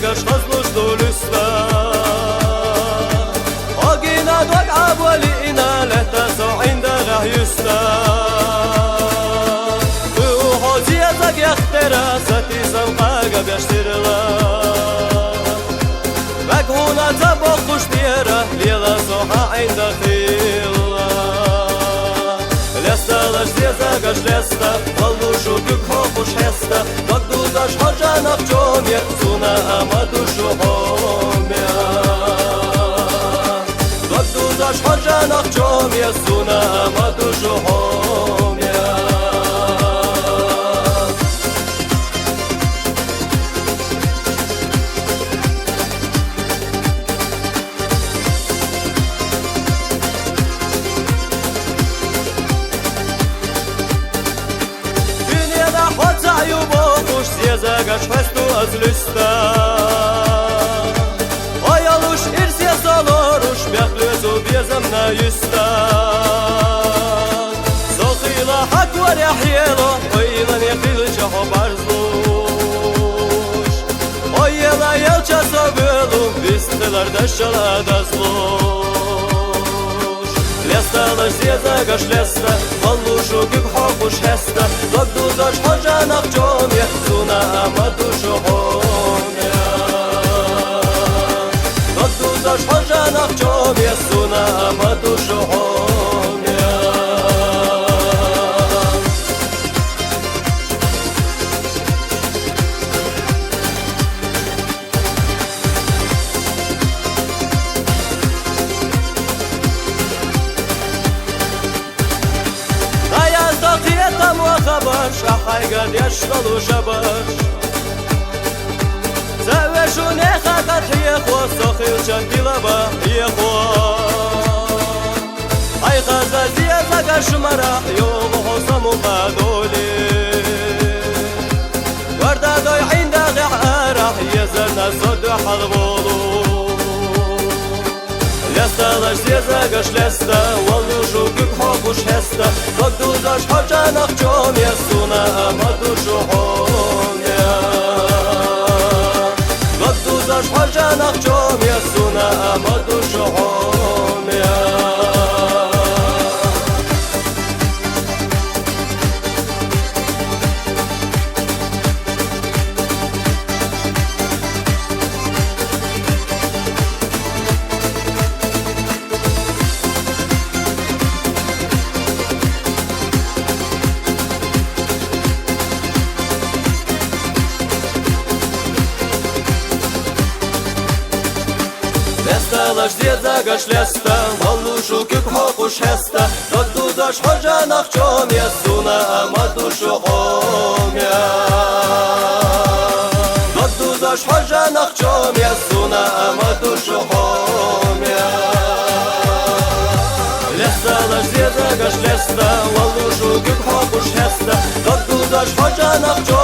زاقش خزلوش دولستا أجينا دوك عبولينا لهتسو عند غهيستا وحوزي زاق يخترا ستي سمقاقا بيشترلا بك هنا تبقوش ديرا ليلا سوحا عند خيلا لستا لشتي زاقش لستا والوشو كيك خوش هستا داش حاجة نخجون يكسونا أمدو شهوميا داش حاجة نخجون يكسونا أمدو شهوميا دنيا دا حوت عيوبو زاقش فستو أزلستا Ayaluş irsiye salaruş Beklezu biyezemna yüsta Sokhila hak var yahyela Oylan yakil çaho barzluş Oyela yelça sabelu Bistilar deşala dazluş Lestalar ziye zagaş lesta Valuşu gib hakuş hesta Dogdu daş hoca nakcom Yehzuna amadu şuhomya Dogdu daş hoca nakcom Yehzuna amadu şuhomya Daqiyətam və xəbər Şəhayqəd yaşdalı şəbər Zəvəşu nə xəqət yəxva Saxil çəndiləbə yəxva Ay xəzəziyə zəqəşmərə Yolu xosam u qədoli Vərdədoy ində qəhərə Yezərnə södü xalbolu Lestalar zezagash lesta Wallushu gib hakush hesta Dogdu dash haja nakjom Yesuna amadu shuhomya Dogdu dash haja nakjom Yesuna amadu shuhomya Lestalar zezagash lesta Wallushu gib hakush hesta Dogdu dash haja nakjom Yesuna amadu shuhomya Dogdu dash haja nakjom Yesuna amadu shuhomya Lestalar zezagash lesta Wallushu gib hakush hesta Dogdu dash haja nakjom